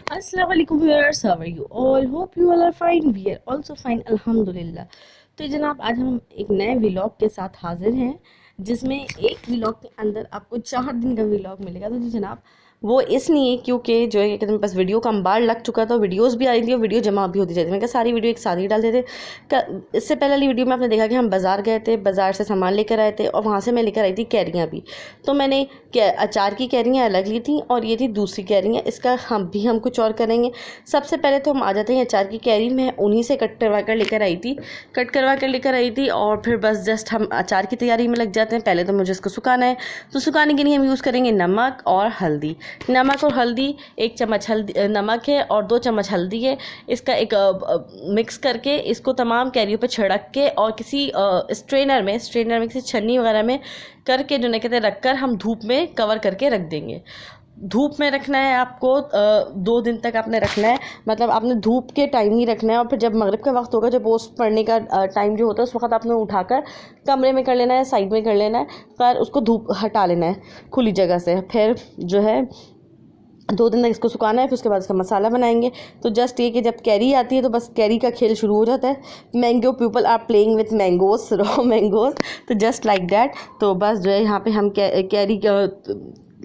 Assalamu alaikum viewers, how are you all? Hope you all are fine. We are also fine, अल्हम्दुलिल्लाह। तो जनाब आज हम एक नए व्लॉग के साथ हाजिर हैं, जिसमें एक व्लॉग के अंदर आपको 4 दिन का व्लॉग मिलेगा। तो जी जनाब वो इसलिए क्योंकि जो है कि मेरे पास वीडियो का अंबार लग चुका था, वीडियोस भी आ रही थी और वीडियो जमा भी होती जाती थी। मैं कहा सारी वीडियो एक साथ ही डाल देते। इससे पहले वाली वीडियो में आपने देखा कि हम बाज़ार गए थे, बाज़ार से सामान लेकर आए थे और वहाँ से मैं लेकर आई थी कैरियाँ भी। तो मैंने अचार की कैरियाँ अलग ली थी और ये थी दूसरी कैरियाँ। इसका हम कुछ और करेंगे। सबसे पहले तो हम आ जाते हैं अचार की कैरी में, उन्हीं से कट करवा कर लेकर आई थी और फिर बस जस्ट हम अचार की तैयारी में लग जाते हैं। पहले तो मुझे इसको सुखाना है, तो सुखाने के लिए हम यूज़ करेंगे नमक और हल्दी। नमक और हल्दी, 1 चम्मच हल्दी नमक है और 2 चम्मच हल्दी है। इसका एक मिक्स करके इसको तमाम कैरियों पे छिड़क के और किसी स्ट्रेनर में किसी छन्नी वगैरह में करके जो ना कहते रख कर हम धूप में कवर करके रख देंगे। धूप में रखना है आपको, 2 दिन तक आपने रखना है। मतलब आपने धूप के टाइम ही रखना है और फिर जब मगरिब का वक्त होगा, जब ओस पड़ने का टाइम जो होता है, उस वक्त आपने उठाकर कमरे में कर लेना है, साइड में कर लेना है, पर उसको धूप हटा लेना है खुली जगह से। फिर जो है 2 दिन तक इसको सुखाना है, फिर उसके बाद इसका मसाला बनाएंगे। तो जस्ट ये कि जब कैरी आती है तो बस कैरी का खेल शुरू हो जाता है। Mango people are playing with mangoes, raw mangoes, तो जस्ट लाइक दैट। तो बस जो है यहाँ पे हम कैरी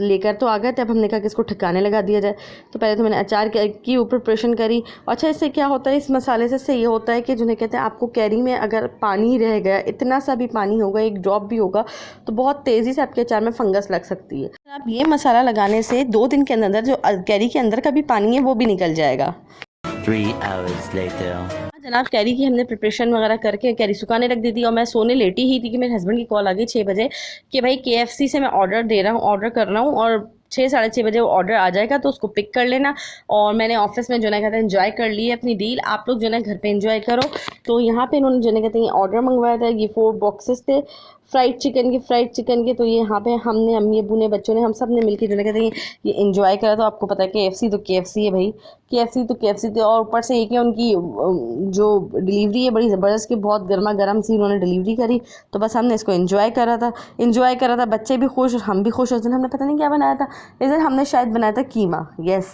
लेकर तो आ गए थे। अब हमने कहा कि इसको ठिकाने लगा दिया जाए। तो पहले तो मैंने अचार की ऊपर प्रिपरेशन करी। अच्छा, इससे क्या होता है, इस मसाले से इससे ये होता है कि जिन्हें कहते हैं आपको कैरी में अगर पानी रह गया, इतना सा भी पानी होगा, 1 ड्रॉप भी होगा, तो बहुत तेज़ी से आपके अचार में फंगस लग सकती है। आप ये मसाला लगाने से 2 दिन के अंदर जो कैरी के अंदर का भी पानी है वो भी निकल जाएगा। 3 hours later. जनाब कैरी की हमने प्रिपरेशन वगैरह करके कैरी सुखाने रख दी थी और मैं सोने लेटी ही थी कि मेरे हस्बैंड की कॉल आ गई 6 बजे कि भाई KFC से मैं ऑर्डर कर रहा हूँ और 6 साढ़े 6 बजे वो ऑर्डर आ जाएगा, तो उसको पिक कर लेना। और मैंने ऑफिस में जो ना कहते हैं एंजॉय कर ली है अपनी डील, आप लोग जो ना घर पे एंजॉय करो। तो यहाँ पे इन्होंने जो ना कहते हैं ऑर्डर मंगवाया था, ये 4 बॉक्सेस थे फ्राइड चिकन के। तो ये यहाँ पे हमने, अम्मी अबू ने, बच्चों ने, हम सब ने मिलकर जो ना कहते हैं ये एंजॉय करा। तो आपको पता है KFC तो KFC है भाई, KFC थे। और ऊपर से ये कि उनकी जो डिलीवरी है बड़ी ज़बरदस्त की, बहुत गर्मा गर्म सी उन्होंने डिलीवरी करी। तो बस हमने इसको एंजॉय करा था, बच्चे भी खुश और हम भी खुश। उस दिन हमने पता नहीं क्या बनाया था, इस दिन हमने शायद बनाया था कीमा। यस,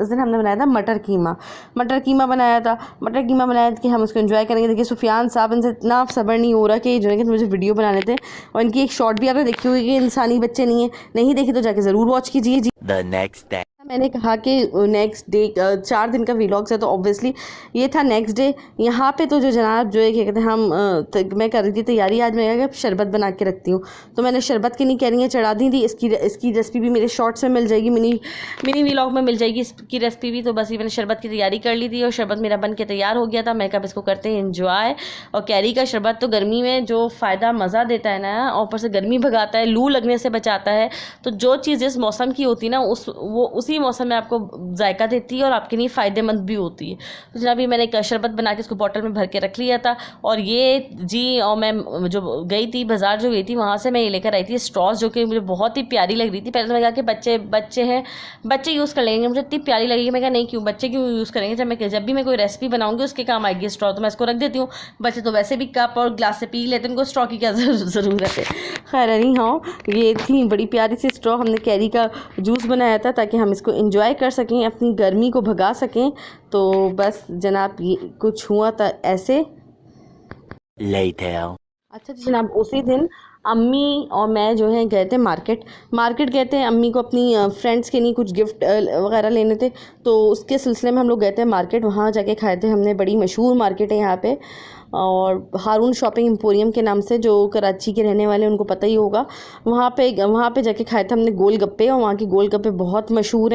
इस दिन हमने बनाया था मटर कीमा बनाया था कि हम उसको एंजॉय करेंगे। देखिए सुफियान साहब, इनसे इतना सब्र नहीं हो रहा कि जो है कि मुझे वीडियो बनाने थे। और इनकी एक शॉर्ट भी आपने देखी होगी कि इंसानी बच्चे नहीं देखी तो जाके ज़रूर वॉच कीजिए जी। The next day. मैंने कहा कि नेक्स्ट डे 4 दिन का व्लॉग्स है, तो ऑब्वियसली ये था नेक्स्ट डे। यहाँ पे तो जो जनाब जो है क्या कहते हैं मैं कर रही थी तैयारी। आज मैं शरबत बना के रखती हूँ, तो मैंने शरबत की नहीं कैरियाँ चढ़ा दी थी। इसकी रेसिपी भी मेरे शॉर्ट्स में मिल जाएगी, मिनी व्लॉग में मिल जाएगी इसकी रेसिपी भी। तो बस ये मैंने शरबत की तैयारी कर ली थी और शरबत मेरा बन के तैयार हो गया था। मैं कब इसको करते हैं एंजॉय। और कैरी का शरबत तो गर्मी में जो फ़ायदा मज़ा देता है ना, और ऊपर से गर्मी भगाता है, लू लगने से बचाता है। तो जो चीज़ जिस मौसम की होती है ना, उसी मौसम में आपको जायका देती है और आपके लिए फ़ायदेमंद भी होती है। तो जनाब ये मैंने एक शरबत बना के इसको बॉटल में भर के रख लिया था। और ये जी, और मैं जो गई थी बाज़ार, जो गई थी वहाँ से मैं ये लेकर आई थी स्ट्रॉस, जो कि मुझे बहुत ही प्यारी लग रही थी। पहले तो मैं कहा कि बच्चे हैं, बच्चे यूज़ कर लेंगे, मुझे इतनी प्यारी लगेगी। मैं कहा नहीं, बच्चे क्यों यूज़ करेंगे, जब भी मैं कोई रेसिपी बनाऊँगी उसके काम आएगी स्ट्रॉ, तो मैं इसको रख देती हूँ। बच्चे तो वैसे भी कप और ग्लास से पी लेते हैं, उनको स्ट्रॉ की क्या ज़रूरत है। खैर नहीं, हाँ ये थी बड़ी प्यारी सी स्ट्रॉ। हमने कैरी का जूस बनाया था ताकि हम इसको एंजॉय कर सकें, अपनी गर्मी को भगा सकें। तो बस जनाब ये कुछ हुआ था ऐसे। Later. अच्छा जी जनाब, उसी दिन अम्मी और मैं जो है गए थे मार्केट गए थे। अम्मी को अपनी फ्रेंड्स के लिए कुछ गिफ्ट वगैरह लेने थे, तो उसके सिलसिले में हम लोग गए थे मार्केट। वहाँ जाके खाए थे हमने, बड़ी मशहूर मार्केट है यहाँ पे, और हारून शॉपिंग एम्पोरियम के नाम से, जो कराची के रहने वाले उनको पता ही होगा। वहाँ पे जाके खाए थे हमने गोलगप्पे, और वहाँ के गोलगप्पे बहुत मशहूर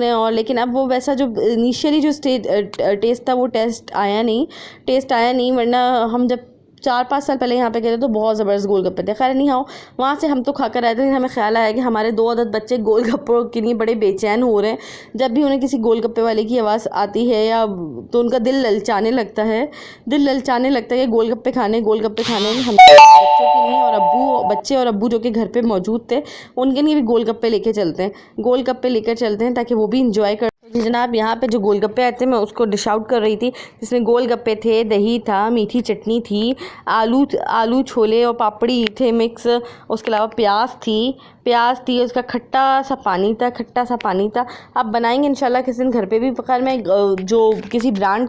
हैं। और लेकिन अब वो वैसा जो इनिशियली जो टेस्ट था वो टेस्ट आया नहीं, वरना हम जब 4-5 साल पहले यहाँ पे गए थे तो बहुत ज़बरदस्त गोलगप्पे थे। खैर नहीं, हाँ वहाँ से हम तो खाकर आए थे, लेकिन हमें ख्याल आया कि हमारे 2 अदद बच्चे गोलगप्पों के लिए बड़े बेचैन हो रहे हैं। जब भी उन्हें किसी गोलगप्पे वाले की आवाज़ आती है या तो उनका दिल ललचाने लगता है कि गोलगप्पे खाने हम बच्चों के लिए, और बच्चे और अब्बू जो कि घर पे मौजूद थे, उनके लिए भी गोलगप्पे लेकर चलते हैं ताकि वो भी इंजॉय कर। जी जनाब, यहाँ पे जो गोलगप्पे आते हैं मैं उसको डिश आउट कर रही थी, जिसमें गोलगप्पे थे, दही था, मीठी चटनी थी, आलू छोले और पापड़ी थे मिक्स, उसके अलावा प्याज थी, उसका खट्टा सा पानी था। आप बनाएंगे इंशाल्लाह किसी दिन घर पे भी। फ़कर मैं जो किसी ब्रांड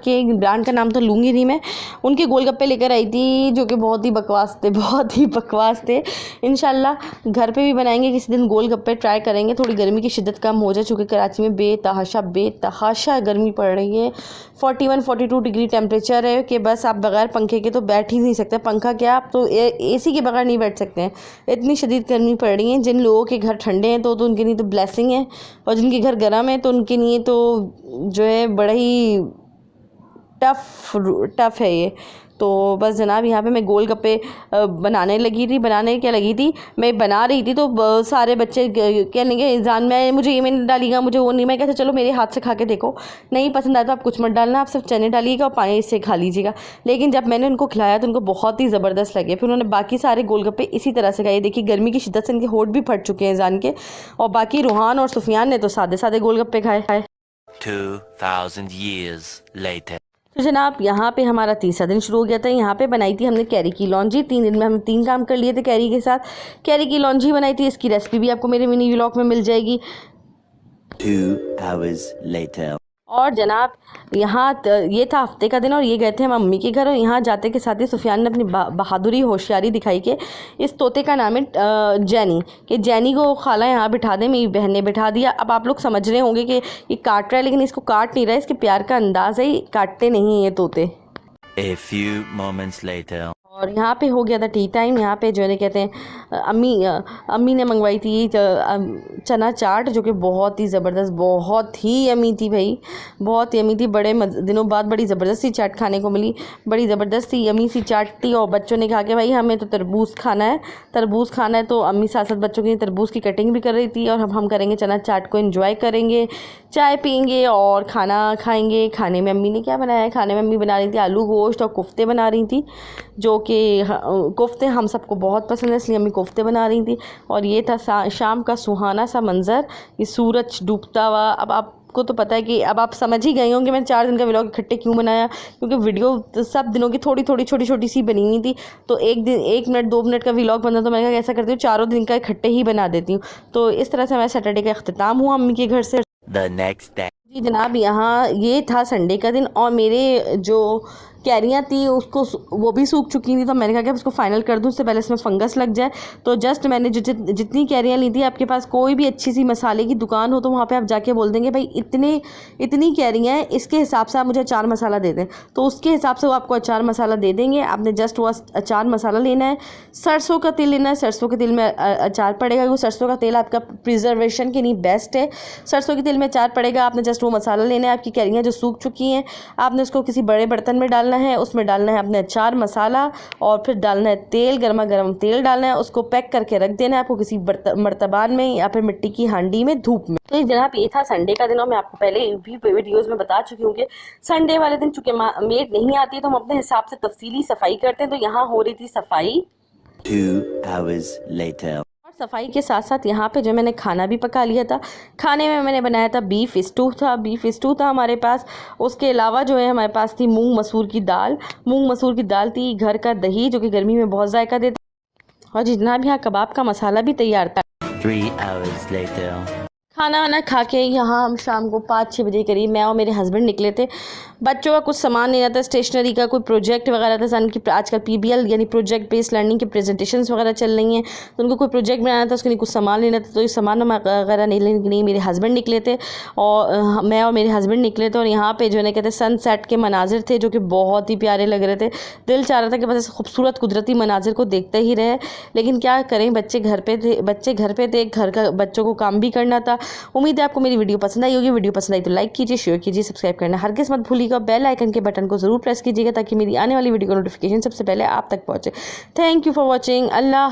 का नाम तो लूँगी नहीं मैं, उनके गोलगप्पे लेकर आई थी जो कि बहुत ही बकवास थे। इंशाल्लाह घर पे भी बनाएंगे किसी दिन, गोलगप्पे ट्राई करेंगे। थोड़ी गर्मी की शिद्दत कम हो जाए, चूँकि कराची में बेतहाशा गर्मी पड़ रही है। 41-42 डिग्री टेम्परेचर है कि बस आप बगैर पंखे के तो बैठ ही नहीं सकते। पंखा क्या, आप तो एसी के बगैर नहीं बैठ सकते हैं, इतनी शदीद गर्मी पड़ रही है। जिन लोगों के घर ठंडे हैं तो उनके लिए तो ब्लेसिंग है, और जिनके घर गर्म है तो उनके लिए तो जो है बड़ा ही टफ़ है ये। तो बस जनाब, यहाँ पे मैं गोलगप्पे बनाने लगी थी, मैं बना रही थी तो सारे बच्चे कहने लगे जान मुझे ये नहीं डालिएगा, मुझे वो नहीं। मैं कहते चलो मेरे हाथ से खा के देखो, नहीं पसंद आया तो आप कुछ मत डालना, आप सिर्फ चने डालिएगा और पानी से खा लीजिएगा। लेकिन जब मैंने उनको खिलाया तो उनको बहुत ही ज़बरदस्त लगे। फिर उन्होंने बाकी सारे गोलगप्पे इसी तरह से खाए। देखिए गर्मी की शिद्दत से इनके होठ भी फट चुके हैं जान के। और बाकी रूहान और सुफियान ने तो सादे गोलगप्पे खाए। 2000 years later. तो जनाब, यहाँ पे हमारा तीसरा दिन शुरू हो गया था। यहाँ पे बनाई थी हमने कैरी की लॉन्जी। 3 दिन में हम 3 काम कर लिए थे कैरी के साथ। कैरी की लॉन्जी बनाई थी, इसकी रेसिपी भी आपको मेरे मिनी व्लॉग में मिल जाएगी। 2 hours later. और जनाब, यहाँ ये था हफ्ते का दिन और ये गए थे हम अम्मी के घर। और यहाँ जाते के साथ ही सुफियान ने अपनी बहादुरी होशियारी दिखाई कि इस तोते का नाम है जैनी, कि जैनी को खाला यहाँ बिठा दें। मेरी बहन ने बिठा दिया। अब आप लोग समझ रहे होंगे कि ये काट रहा है, लेकिन इसको काट नहीं रहा है, इसके प्यार का अंदाज़ है, काटते नहीं ये तोते। A few moments later. और यहाँ पे हो गया था टी टाइम। यहाँ पे जो है कहते हैं अम्मी ने मंगवाई थी चना चाट, जो कि बहुत ही ज़बरदस्त, बहुत ही यमी थी भाई, बहुत यमी थी। बड़े दिनों बाद बड़ी ज़बरदस्त सी चाट खाने को मिली, बड़ी ज़बरदस्त सी यमी सी चाट थी। और बच्चों ने कहा कि भाई हमें तो तरबूज खाना है, तो अम्मी साथ साथ बच्चों के लिए तरबूज की कटिंग भी कर रही थी। और हम करेंगे चना चाट को एंजॉय करेंगे, चाय पियेंगे और खाना खाएंगे। खाने में अम्मी ने क्या बनाया है, खाने में अम्मी बना रही थी आलू गोश्त और कोफ्ते बना रही थी, जो कि कोफ्ते हम सबको बहुत पसंद है, इसलिए अम्मी कोफ्ते बना रही थी। और ये था शाम का सुहाना सा मंज़र, ये सूरज डूबता हुआ। अब आपको तो पता है कि अब आप समझ ही गए होंगे मैंने 4 दिन का व्लॉग इकट्ठे क्यों बनाया, क्योंकि वीडियो तो सब दिनों की थोड़ी छोटी सी बनी हुई थी। तो एक दिन 1 मिनट 2 मिनट का व्लॉग बना, तो मैंने कहा ऐसा करती हूँ 4 दिन का इकट्ठे ही बना देती हूँ। तो इस तरह से हमारे सैटरडे का अख्तिताम हुआ अम्मी के घर से। The next day. जी जनाब, यहाँ ये था संडे का दिन और मेरे जो कैरियाँ थी उसको वो भी सूख चुकी थी। तो मैंने कहा कि उसको फाइनल कर दूँ, उससे पहले इसमें फंगस लग जाए। तो जस्ट मैंने जितनी कैरियाँ ली थी, आपके पास कोई भी अच्छी सी मसाले की दुकान हो तो वहाँ पे आप जाके बोल देंगे भाई इतनी कैरियाँ हैं, इसके हिसाब से आप मुझे अचार मसाला दे दें, तो उसके हिसाब से वो आपको अचार मसाला दे देंगे। आपने जस्ट वो अचार मसाला लेना है, सरसों का तेल लेना है, सरसों के तेल में अचार पड़ेगा, वो सरसों का तेल आपका प्रिजर्वेशन के लिए बेस्ट है। सरसों के तेल में अचार पड़ेगा। आपने जस्ट वो मसाला लेना है। आपकी कैरियाँ जो सूख चुकी हैं, आपने उसको किसी बड़े बर्तन में डालना है, उसमें डालना है अपने अचार मसाला, और फिर डालना है तेल, गर्मा गर्म तेल डालना है, उसको पैक करके रख देना है आपको किसी मर्तबान में या फिर मिट्टी की हांडी में धूप में। तो जनाब, ये था संडे का दिन। और मैं आपको पहले भी वीडियोज़ में बता चुकी हूँ कि संडे वाले दिन चूँकि मेड नहीं आती तो हम अपने हिसाब से तफसीली सफाई करते हैं। तो यहाँ हो रही थी सफाई। 2 hours later. सफाई के साथ साथ यहाँ पे जो मैंने खाना भी पका लिया था। खाने में मैंने बनाया था बीफ स्टू था हमारे पास। उसके अलावा जो है हमारे पास थी मूंग मसूर की दाल थी, घर का दही जो कि गर्मी में बहुत जायका देता। और जितना भी यहाँ कबाब का मसाला भी तैयार था। 3 hours later. खाना वाना खा के यहाँ हम शाम को 5-6 बजे करीब मैं और मेरे हस्बैंड निकले थे। बच्चों का कुछ सामान लेना था, स्टेशनरी का, कोई प्रोजेक्ट वगैरह था। सन की आजकल PBL यानी प्रोजेक्ट बेस्ड लर्निंग की प्रेजेंटेशंस वगैरह चल रही हैं, तो उनको कोई प्रोजेक्ट बनाना था, उसके लिए कुछ सामान लेना था। तो ये सामान वगैरह नहीं लेने के लिए मेरे हस्बैंड निकले थे और मैं और मेरे हस्बैंड निकले थे। और यहाँ पर जो है कहते हैं सनसेट के मनाजिर थे जो कि बहुत ही प्यारे लग रहे थे। दिल चाह रहा था कि बस खूबसूरत कुदरती मनाजिर को देखते ही रहे, लेकिन क्या करें, बच्चे घर पे थे, घर का बच्चों को काम भी करना था। उम्मीद है आपको मेरी वीडियो पसंद आई होगी। वीडियो पसंद आई तो लाइक कीजिए, शेयर कीजिए, सब्सक्राइब करना हरगिज़ मत भूलिएगा। बेल आइकन के बटन को ज़रूर प्रेस कीजिएगा ताकि मेरी आने वाली वीडियो का नोटिफिकेशन सबसे पहले आप तक पहुंचे। Thank you for watching. Allah.